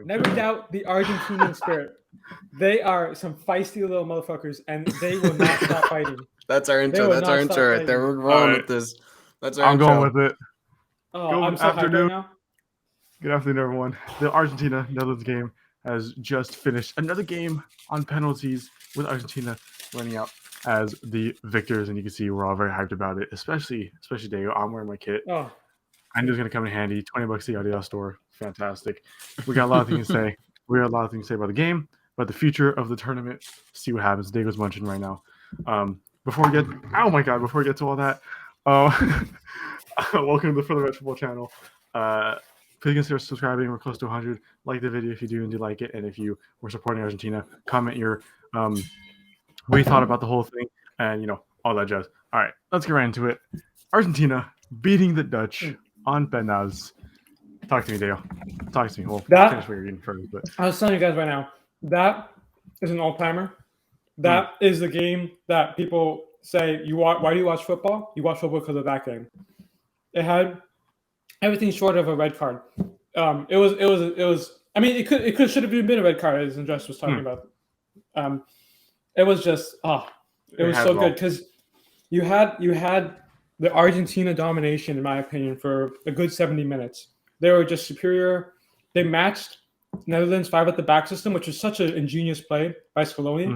Never doubt the Argentinian spirit. They are some feisty little motherfuckers, and they will not stop fighting. That's our intro. That's our intro right there. We're rolling with this. That's our intro. I'm going with it. Oh, I'm so hyped right now. Good afternoon, everyone. The Argentina-Netherlands game has just finished. Another game on penalties with Argentina running out as the victors, and you can see we're all very hyped about it, especially Diego. I'm wearing my kit. Oh. I knew it was going to come in handy. $20 at the Adidas store. Fantastic. We got a lot of things to say. We got a lot of things to say about the game, about the future of the tournament. See what happens. Diego's munching right now. Before we get to all that, welcome to the For the Red Football channel. Please consider subscribing. We're close to 100. Like the video if you do and do like it, and if you were supporting Argentina, comment your what you thought about the whole thing, and all that jazz. All right, let's get right into it. Argentina beating the Dutch on penalties. Talk to me, Dale. Talk to me. Well, finish what you're getting first. But I was telling you guys right now, that is an all-timer. That is the game that people say, why do you watch football? You watch football because of that game. It had everything short of a red card. It was. I mean, it should have been a red card, as Andres was talking about. It was just it was so good because you had the Argentina domination, in my opinion, for a good 70 minutes. They were just superior. They matched Netherlands 5 at the back system, which was such an ingenious play by Scaloni.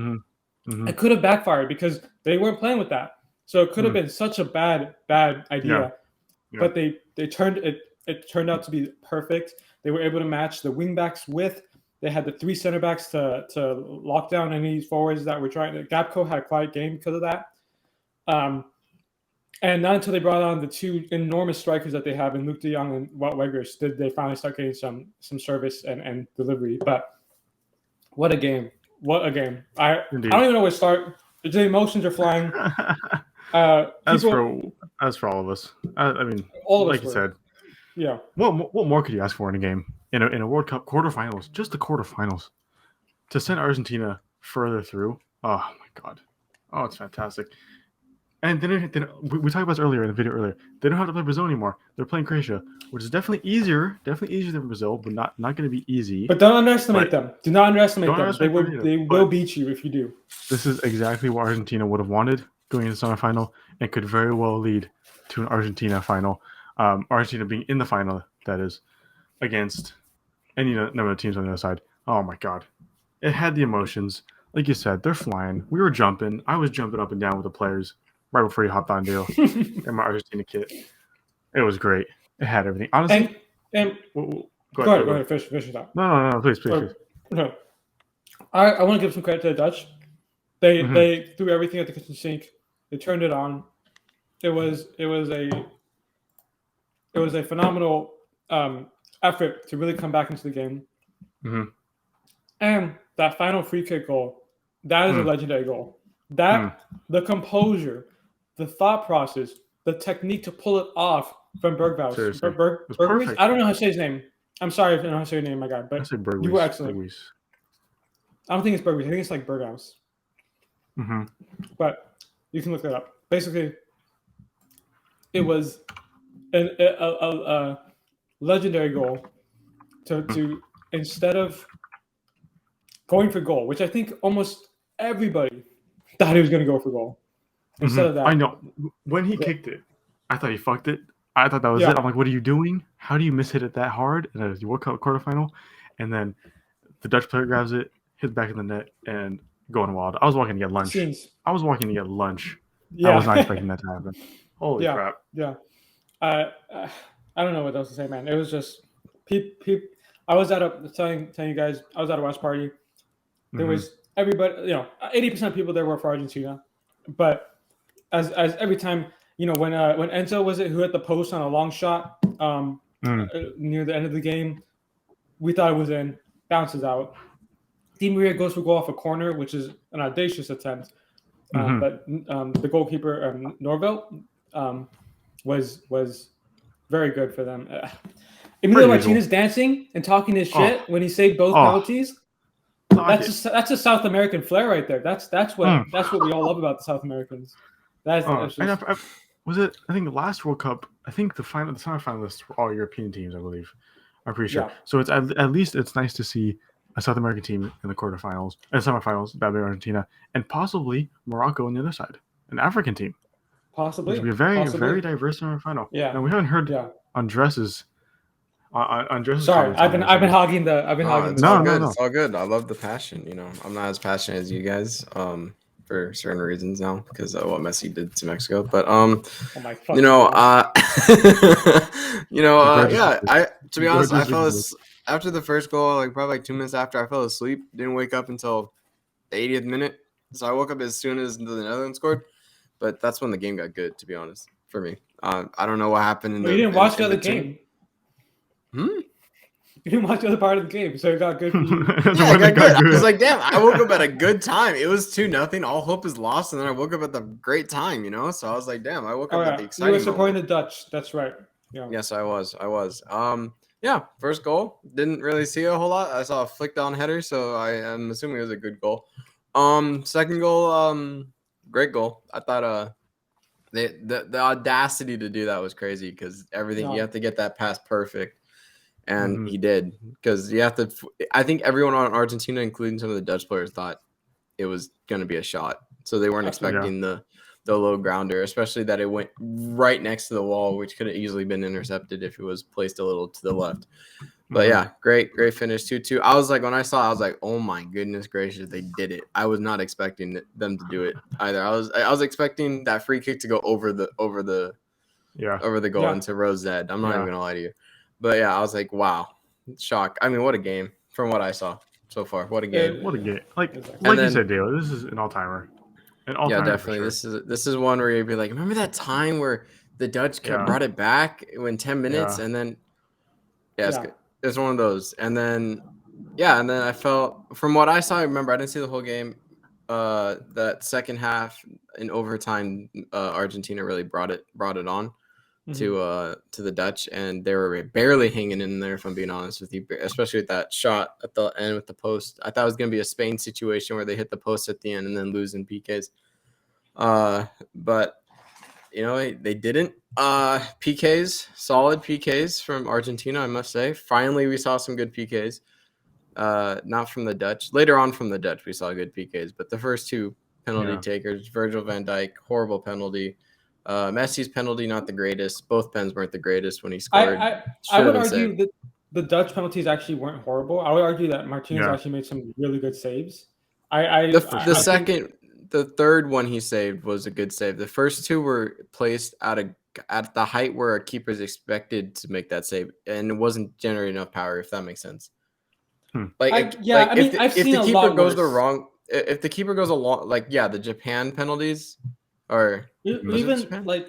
Mm-hmm. It could have backfired because they weren't playing with that. So it could have been such a bad idea. Yeah. But they turned it. It turned out to be perfect. They were able to match the wing backs with. They had the 3 center backs to lock down any forwards that were trying to. Gapco had a quiet game because of that. And not until they brought on the 2 enormous strikers that they have in Luke de Jong and Wout Weghorst did they finally start getting some service and delivery. But what a game. What a game. I don't even know where to start. The emotions are flying. As for all of us. I mean, all of us like you said. Yeah. What more could you ask for in a game? In a World Cup quarterfinals, just the quarterfinals. To send Argentina further through. Oh my God. Oh, it's fantastic. And then we talked about this earlier in the video earlier. They don't have to play Brazil anymore. They're playing Croatia, which is definitely easier than Brazil, but not going to be easy. But don't underestimate them. Do not underestimate them. They will beat you if you do. This is exactly what Argentina would have wanted going into the semifinal, and could very well lead to an Argentina final. Argentina being in the final, that is, against any number of teams on the other side. Oh my God, it had the emotions. Like you said, they're flying. We were jumping. I was jumping up and down with the players right before you hopped on, Dale, in my Argentina kit. It was great. It had everything. Honestly. Go ahead. Finish it out. No. Please. No. I want to give some credit to the Dutch. They threw everything at the kitchen sink. They turned it on. It was a phenomenal effort to really come back into the game. Mm-hmm. And that final free kick goal, that is a legendary goal. The composure, the thought process, the technique to pull it off from Berghuis. Berghuis? I don't know how to say his name. I'm sorry if I don't know how to say your name, my guy. But you were excellent. Berghuis. I don't think it's Berghuis. I think it's like Berghuis. Mm-hmm. But you can look that up. Basically, it was a legendary goal to instead of going for goal, which I think almost everybody thought he was going to go for goal. Instead of that, I know when he kicked it, I thought he fucked it. I thought that was it. I'm like, what are you doing? How do you miss hit it that hard in a World Cup quarterfinal? And then the Dutch player grabs it, hits back in the net, and going wild. I was walking to get lunch. Yeah. I was not expecting that to happen. Holy crap! Yeah. I don't know what else to say, man. It was just I was telling you guys, I was at a watch party. There was everybody, 80% of people there were for Argentina, but as every time, when Enzo was it who hit the post on a long shot near the end of the game, we thought it was in, bounces out. Di Maria goes for goal off a corner, which is an audacious attempt, but the goalkeeper Norvelt was very good for them. Emilio Martinez dancing and talking his shit when he saved both penalties. That's a South American flair right there. That's what we all love about the South Americans. Was it? I think the last World Cup. I think the semifinalists were all European teams, I believe. I'm pretty sure. Yeah. So it's at least it's nice to see a South American team in the quarterfinals and semifinals, that being Argentina, and possibly Morocco on the other side, an African team, which Possibly. would be a very, Possibly. very diverse semifinal. Yeah. Now we haven't heard Yeah. on dresses. On dresses. Sorry, I've been hogging the It's No, all no, good. no. It's all good. I love the passion. You know, I'm not as passionate as you guys. For certain reasons now because of what Messi did to Mexico. But Oh my you know, God. yeah. To be honest, I fell Begrudges. after the first goal, like probably like 2 minutes after, I fell asleep. Didn't wake up until the 80th minute. So I woke up as soon as the Netherlands scored. But that's when the game got good, to be honest, for me. I don't know what happened in You didn't watch the other between. game. You didn't watch the other part of the game, so it got good for you. Yeah, I got good. I was like, damn, I woke up at a good time. It was 2-0. All hope is lost. And then I woke up at the great time, you know? So I was like, damn, I woke up at the exciting You were supporting moment. the Dutch. That's right. Yeah. Yes, I was. Yeah, first goal. Didn't really see a whole lot. I saw a flick down header, so I'm assuming it was a good goal. Second goal, great goal. I thought the audacity to do that was crazy because everything you have to get that pass perfect. And he did because you have to. I think everyone on Argentina, including some of the Dutch players, thought it was going to be a shot, so they weren't expecting the low grounder, especially that it went right next to the wall, which could have easily been intercepted if it was placed a little to the left. But yeah, great finish 2-2. I was like, when I saw it, I was like, oh my goodness gracious, they did it. I was not expecting them to do it either. I was expecting that free kick to go over the goal into Rose Zed. I'm not even gonna lie to you. But yeah, I was like, wow, shock. I mean, what a game from what I saw so far. What a game. What a game. Like then, you said, Dale, this is an all-timer. Yeah, definitely. Sure. This is one where you'd be like, remember that time where the Dutch brought it back in 10 minutes and then it's one of those. And then I felt from what I saw, I remember I didn't see the whole game. That second half in overtime, Argentina really brought it on. To the Dutch, and they were barely hanging in there, if I'm being honest with you, especially with that shot at the end with the post. I thought it was going to be a Spain situation where they hit the post at the end and then lose in PKs. But you know, they didn't. PKs, solid PKs from Argentina, I must say. Finally, we saw some good PKs. Not from the Dutch. Later on from the Dutch, we saw good PKs, but the first two penalty takers, Virgil van Dijk, horrible penalty. Messi's penalty, not the greatest. Both pens weren't the greatest when he scored. I would argue that the Dutch penalties actually weren't horrible. I would argue that Martinez actually made some really good saves. The third one he saved was a good save. The first two were placed at the height where a keeper is expected to make that save, and it wasn't generating enough power, if that makes sense. If the keeper goes if the keeper goes along, the Japan penalties. Or even like,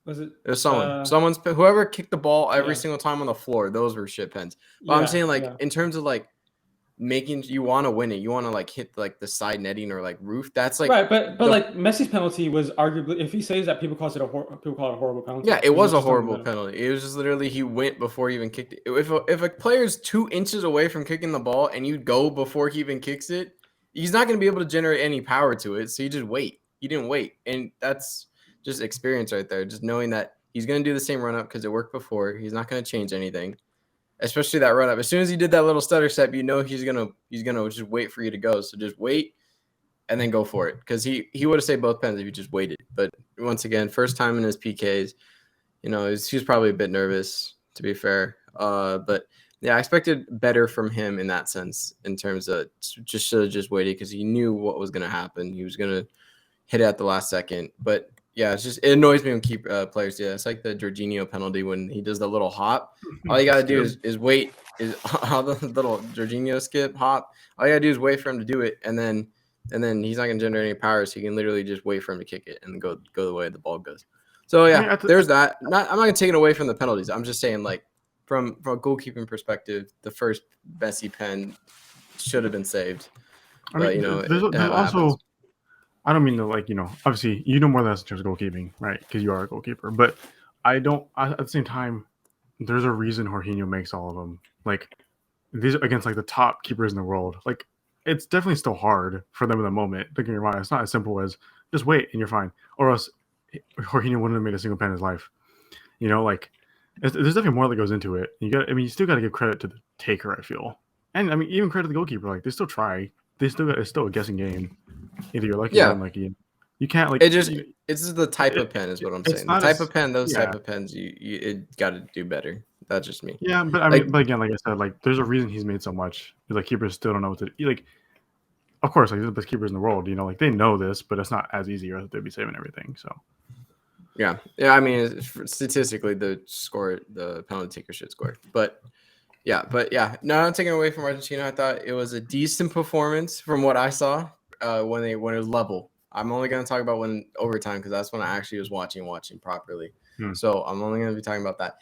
was it? It was someone's whoever kicked the ball every single time on the floor. Those were shit pens. But I'm saying in terms of making you want to win it, you want to hit the side netting or roof. That's right. But Messi's penalty was arguably, if he says that, people call it a horrible penalty. Yeah, it was a horrible penalty. It was just literally he went before he even kicked it. If a player's 2 inches away from kicking the ball and you go before he even kicks it, he's not going to be able to generate any power to it. So you just wait. He didn't wait, and that's just experience right there. Just knowing that he's going to do the same run up because it worked before. He's not going to change anything, especially that run up. As soon as he did that little stutter step, he's gonna just wait for you to go. So just wait and then go for it because he would have saved both pens if he just waited. But once again, first time in his PKs, he was probably a bit nervous, to be fair. But yeah, I expected better from him in that sense, in terms of should have just waited because he knew what was going to happen. He was going to hit it at the last second. But yeah, it annoys me when players do that. It's like the Jorginho penalty when he does the little hop. All you got to do is wait. Is the little Jorginho skip hop. All you got to do is wait for him to do it, and then he's not going to generate any power, so you can literally just wait for him to kick it and go the way the ball goes. So yeah, there's that. I'm not going to take it away from the penalties. I'm just saying, from a goalkeeping perspective, the first Messi pen should have been saved. But there's also. I don't mean to obviously you know more than us in terms of goalkeeping, right? Because you are a goalkeeper. But I don't. At the same time, there's a reason Jorginho makes all of them. These against the top keepers in the world. It's definitely still hard for them in the moment. Don't get me wrong. It's not as simple as just wait and you're fine, or else Jorginho wouldn't have made a single pen in his life. there's definitely more that goes into it. You still got to give credit to the taker. I feel, and I mean, even credit to the goalkeeper. Like they still try. It's still a guessing game. Either you're lucky or Yeah. unlucky. You can't like. It's just the type of pen is what I'm It's saying. The not type as of pen, those yeah. type of pens, you got to do better. That's just me. Yeah, but I Like- mean, but again, like I said, like there's a reason he's made so much. Like keepers still don't know what to like. Of course, like they're the best keepers in the world. Like they know this, but it's not as easy, or they'd be saving everything. So Yeah. I mean, statistically, the penalty taker should score. But yeah, not taking away from Argentina. I thought it was a decent performance from what I saw when it was level. I'm only going to talk about when overtime because that's when I actually was watching properly. So I'm only going to be talking about that.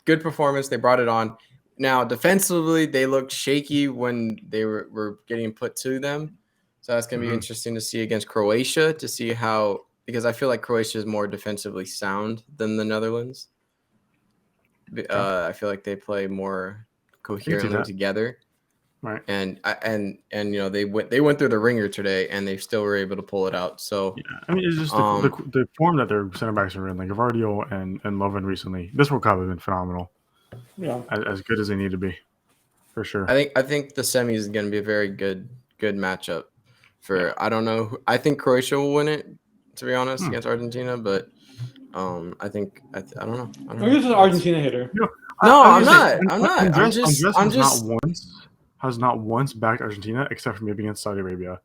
Good performance. They brought it on. Now, defensively, they looked shaky when they were getting put to them. So that's going to be interesting to see against Croatia to see how – because I feel like Croatia is more defensively sound than the Netherlands. I feel like they play more coherently together. Right. And they went through the ringer today and they still were able to pull it out. So yeah, I mean it's just the form that their center backs are in, like Vardio and Lovren recently. This World Cup has been phenomenal. Yeah, as good as they need to be, for sure. I think the semis is going to be a very good matchup. I don't know. I think Croatia will win it, to be honest, against Argentina. But I don't know. You're just an Argentina hater. No, I'm not. I'm just has not once backed Argentina except for maybe against Saudi Arabia.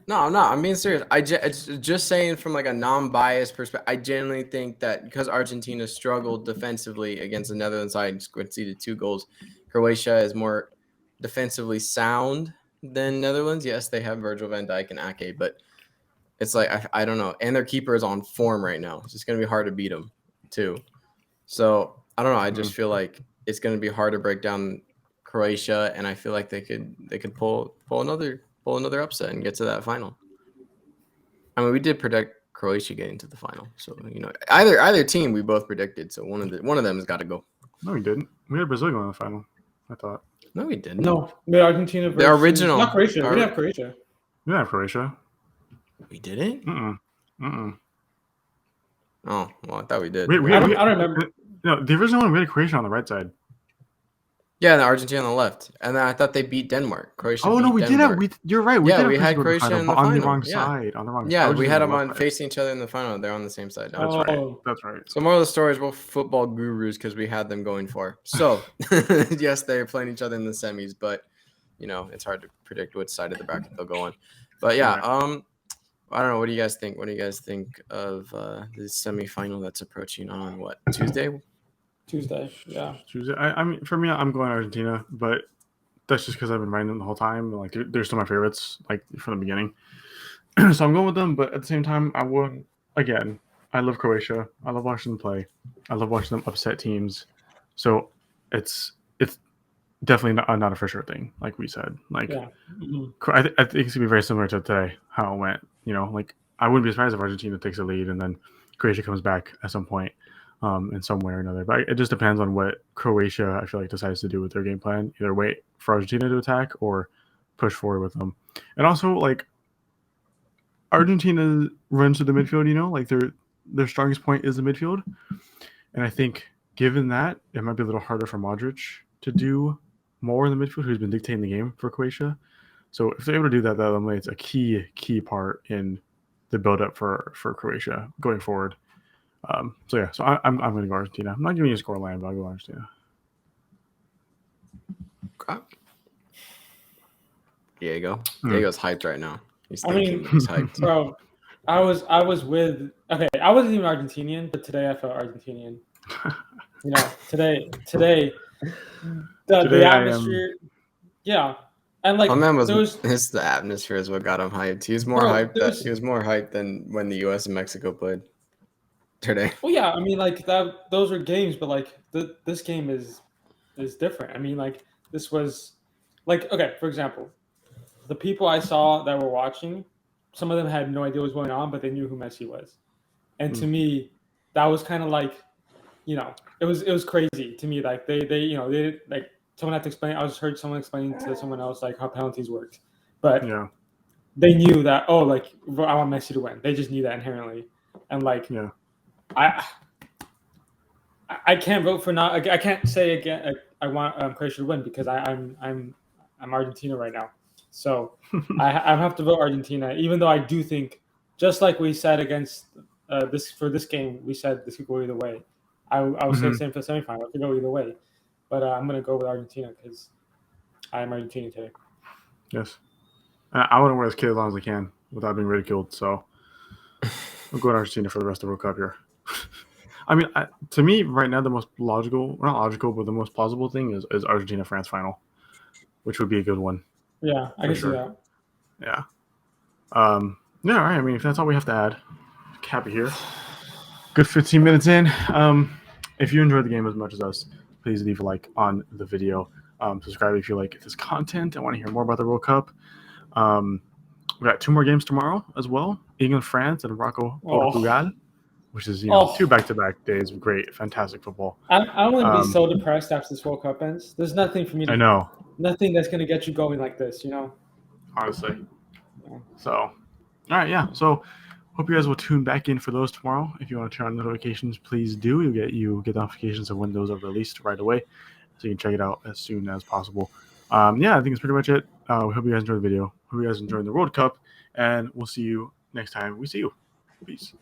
No, I'm not. I'm being serious. It's just saying from like a non-biased perspective. I genuinely think that because Argentina struggled defensively against the Netherlands side and conceded 2 goals, Croatia is more defensively sound than Netherlands. Yes, they have Virgil van Dijk and Ake, but it's like I don't know. And their keeper is on form right now. It's just going to be hard to beat them too. So I don't know. I just feel like it's going to be hard to break down Croatia, and I feel like they could pull another upset and get to that final. I mean, we did predict Croatia getting to the final, so either team we both predicted. So one of them has got to go. No, we didn't. We had Brazil going to the final. I thought. No, we didn't. No, we had Argentina versus the original. Not Croatia. We didn't have Croatia. We didn't have Croatia. We didn't. Mm-mm. Oh well, I thought we did. I don't remember. No, the original one we had Croatia on the right side. Yeah, and Argentina on the left, and then I thought they beat Denmark. Croatia. Oh no, we Denmark. did have. You're right. We had Croatia in the final. On the wrong side. On the wrong. Yeah, we had them facing each other in the final. They're on the same side now. That's right. So more of the story is we're football gurus because we had them going for. So yes, they're playing each other in the semis, but it's hard to predict which side of the bracket they'll go on. But yeah, I don't know. What do you guys think? What do you guys think of the semifinal that's approaching on what, Tuesday? Yeah. Tuesday. I mean, for me, I'm going Argentina, but that's just because I've been riding them the whole time. Like, they're still my favorites, like from the beginning. So I'm going with them, but at the same time, I love Croatia. I love watching them play. I love watching them upset teams. So it's definitely not a for sure thing, like we said. Like, I think it's gonna be very similar to today, how it went. Like I wouldn't be surprised if Argentina takes a lead and then Croatia comes back at some point, in some way or another. But it just depends on what Croatia, I feel like, decides to do with their game plan. Either wait for Argentina to attack or push forward with them. And also, like, Argentina runs to the midfield. Like their strongest point is the midfield, and I think given that, it might be a little harder for Modric to do more in the midfield, who's been dictating the game for Croatia. So if they're able to do that, that eliminates a key part in the build-up for Croatia going forward. So I'm going to go Argentina. I'm not giving you a score line, but I'll go Argentina. Diego's hyped right now. He's hyped. Bro, I was with. Okay, I wasn't even Argentinian, but today I felt Argentinian. Today the atmosphere. Yeah. And like, my man it's the atmosphere is what got him hyped. He was more hyped. He was more hyped than when the U.S. and Mexico played today. Well, yeah, I mean, like that. Those were games, but like this game is different. I mean, like this was, like, okay. For example, the people I saw that were watching, some of them had no idea what was going on, but they knew who Messi was, and to me, that was kind of like, it was crazy to me. Like they like. Someone had to explain. I just heard someone explain to someone else like how penalties worked, but they knew that. Oh, like I want Messi to win. They just knew that inherently, and like I can't vote for not. I can't say again. I want Croatia to win because I'm Argentina right now. So I have to vote Argentina, even though I do think, just like we said against this game, we said this could go either way. I'll say the same for the semifinal. It could go either way, but I'm gonna go with Argentina because I am Argentina today. Yes. I want to wear this kid as long as I can without being ridiculed. So I'm going to Argentina for the rest of the World Cup here. I mean, to me, right now, the most logical, not logical, but the most plausible thing is Argentina-France final, which would be a good one. Yeah, I can see that. Yeah. Yeah, all right. I mean, if that's all we have to add, happy here. Good 15 minutes in. If you enjoyed the game as much as us, please leave a like on the video. Subscribe if you like this content. I want to hear more about the World Cup. We got 2 more games tomorrow as well. England, France, and Morocco, Portugal, which is two back-to-back days of great, fantastic football. I'm going to be so depressed after this World Cup ends. There's nothing for me to. I know. Nothing that's going to get you going like this, Honestly. So, all right, yeah. So, hope you guys will tune back in for those tomorrow. If you want to turn on notifications, please do. You get notifications of when those are released right away, so you can check it out as soon as possible. Yeah, I think that's pretty much it. We hope you guys enjoyed the video. Hope you guys enjoyed the World Cup, and we'll see you next time we see you. Peace.